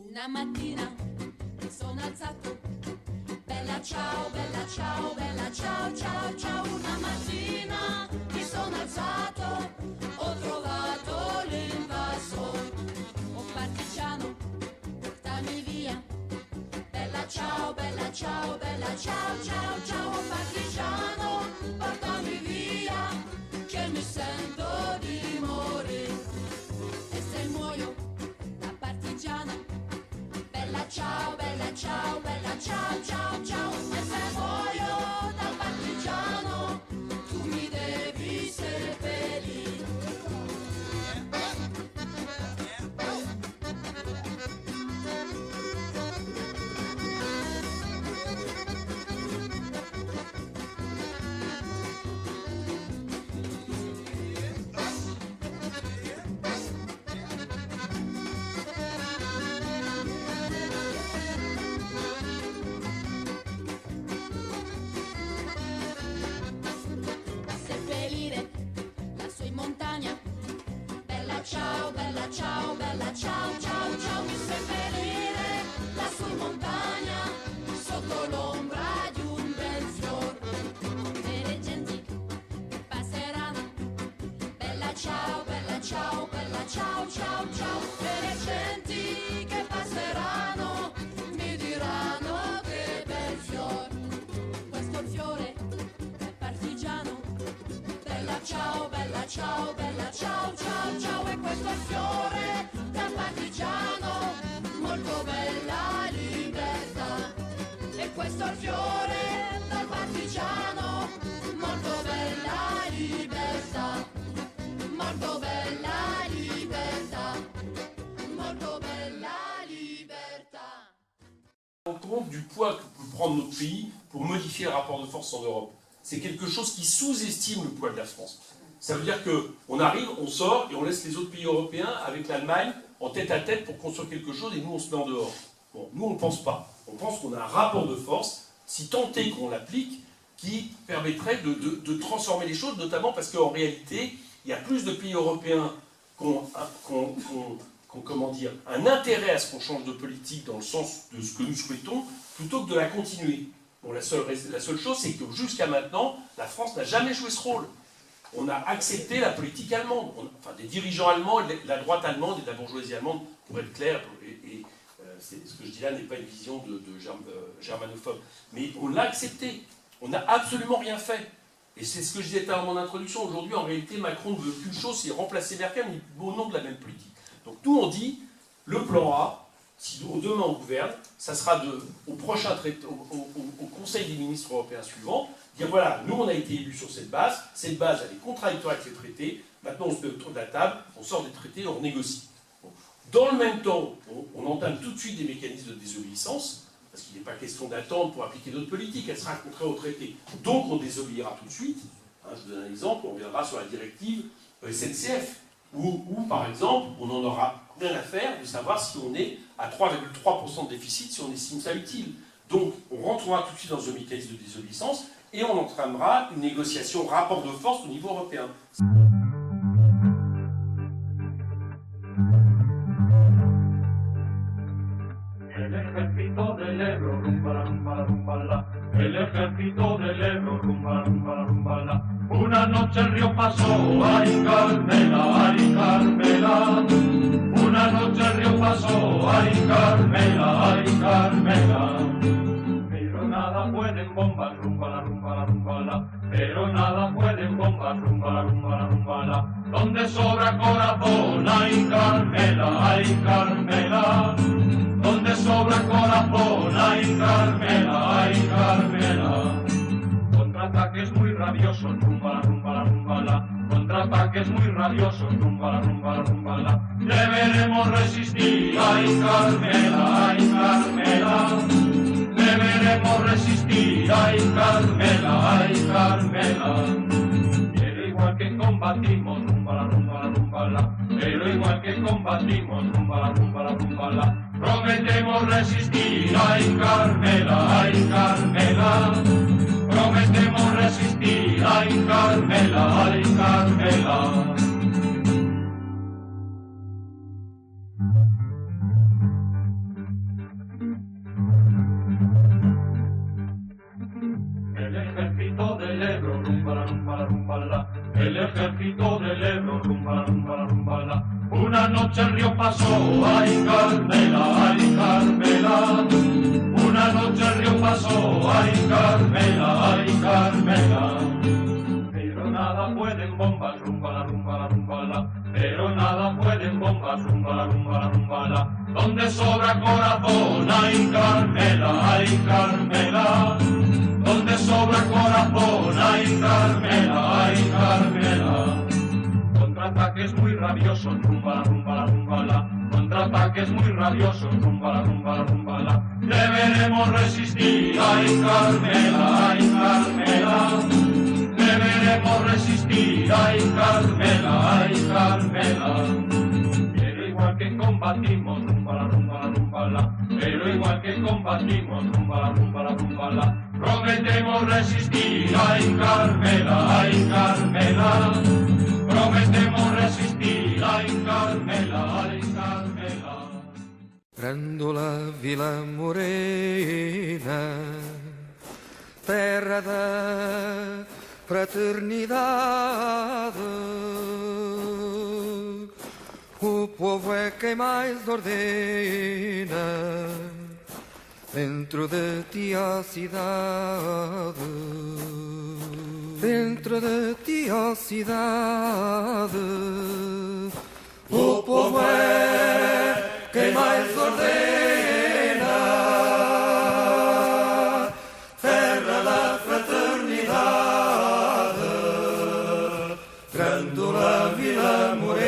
Una mattina mi sono alzato, bella ciao, bella ciao, bella ciao, ciao, ciao. Una mattina mi sono alzato, ho trovato l'invasore. Oh partigiano, portami via, bella ciao, bella ciao, bella ciao, ciao, ciao. Oh partigiano, portami via, che mi sento di morire. E se muoio da partigiano, bella ciao, bella ciao, bella ciao, ciao, ciao. E se muoio da partigiano, tu mi devi seppellire. Seppellire lassù in montagna, bella ciao, bella ciao, bella ciao, ciao, ciao. Mi seppellire lassù in montagna, sotto l'ombra di un bel fior. E le genti che passeranno, bella ciao, bella ciao, bella ciao, ciao, ciao. E le genti che passeranno mi diranno che bel fior. Questo è il fiore del partigiano, bella ciao, bella ciao, bella ciao, ciao, ciao. E questo è il fiore del partigiano, molto bella libertà. E questo è il fiore del partigiano, molto bella libertà. Molto bella libertà, molto bella libertà. On compte du poids que peut prendre notre pays pour modifier le rapport de force en Europe. C'est quelque chose qui sous-estime le poids de la France. Ça veut dire qu'on arrive, on sort et on laisse les autres pays européens avec l'Allemagne en tête à tête pour construire quelque chose et nous on se met en dehors. Bon, nous on ne pense pas. On pense qu'on a un rapport de force, si tant est qu'on l'applique, qui permettrait de transformer les choses, notamment parce qu'en réalité, il y a plus de pays européens qui ont comment dire, un intérêt à ce qu'on change de politique dans le sens de ce que nous souhaitons, plutôt que de la continuer. Bon, la seule chose, c'est que jusqu'à maintenant, la France n'a jamais joué ce rôle. On a accepté la politique allemande, enfin des dirigeants allemands, la droite allemande et de la bourgeoisie allemande, pour être clair, ce que je dis là n'est pas une vision de germanophobe, mais on l'a accepté, on n'a absolument rien fait. Et c'est ce que je disais dans mon introduction, aujourd'hui en réalité Macron ne veut qu'une chose, c'est remplacer Merkel, mais au nom de la même politique. Donc nous on dit, le plan A, si demain on gouverne, ça sera au prochain traité, au Conseil des ministres européens suivant, dire voilà, nous on a été élus sur cette base elle est contradictoire avec les traités, maintenant on se met autour de la table, on sort des traités et on négocie. Bon. Dans le même temps, on entame tout de suite des mécanismes de désobéissance, parce qu'il n'est pas question d'attendre pour appliquer notre politique, elle sera contraire au traité. Donc on désobéira tout de suite. Hein, je vous donne un exemple, on reviendra sur la directive SNCF, où par exemple, on n'en aura rien à faire de savoir si on est à 3,3% de déficit, si on estime ça utile. Donc on rentrera tout de suite dans un mécanisme de désobéissance et on entamera une négociation rapport de force au niveau européen. El ejército del Ebro, rumba la rumba la rumba la. El ejército del Ebro, rumba la rumba la rumba la. Una noche el río pasó, ay Carmela, ay Carmela. Una noche el río pasó, ay Carmela, ay Carmela. Pero nada pueden bombas, rumba la rumba la rumba la. Pero nada pueden bombas, rumba la rumba la rumba la. Donde sobra corazón, ay Carmela, ay Carmela. Donde sobra corazón, ay Carmela, ay Carmela. Contraataques muy rabiosos, rumba la rumba la rumba la. Contraataques muy rabiosos, rumba la rumba la rumba la. Deberemos resistir, ay Carmela, ay Carmela. Deberemos resistir, ay Carmela, ay Carmela. Pero igual que combatimos, rumba la rumba la rumba la. Pero igual que combatimos, rumba la rumba la rumba la. Prometemos resistir, ay Carmela, ay Carmela. Prometemos resistir, ay Carmela, ay Carmela. Ebro, rumba, rumba, rumba, la. Una noche el río pasó, ay Carmela, ay Carmela. Una noche el río pasó, ay Carmela, ay Carmela. Pero nada pueden bombas, rumba, la, rumba, la, rumba, la. Pero nada pueden bombas, rumba, la, rumba, la, rumba, la. Donde sobra corazón, ay Carmela, ay Carmela. Donde sobra corazón, ay Carmela, ay Carmela. Contraataques muy rabiosos, rumba, rumba, rumba, la. Contraataques muy rabiosos, rumba, rumba, rumba, la. Deberemos resistir, ay Carmela, ay Carmela. Deberemos resistir, ay Carmela, ay Carmela. Pero igual que combatimos, rumba, rumba, rumba, la. Pero igual que combatimos, rumba, rumba, rumba, la. Prometemos resistir, ay Carmela, ay Carmela. Prometemos resistir, ay Carmela, ay Carmela. Grândola Vila Morena, terra da fraternidade, o povo é quem mais ordena dentro de ti a cidade, dentro de ti a cidade. O povo é quem mais ordena, terra da fraternidade, Grândola Vila Morena.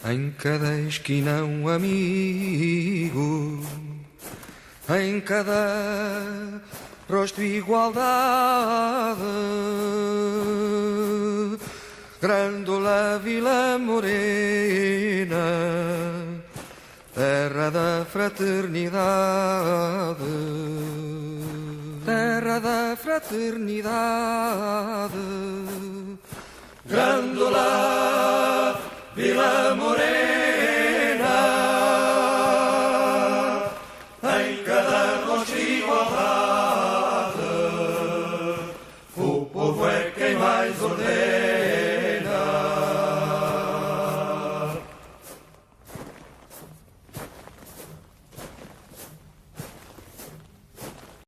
Em cada esquina um amigo, em cada rosto igualdade, Grândola Vila Morena, terra da fraternidade, terra da fraternidade, Grândola Vila Morena.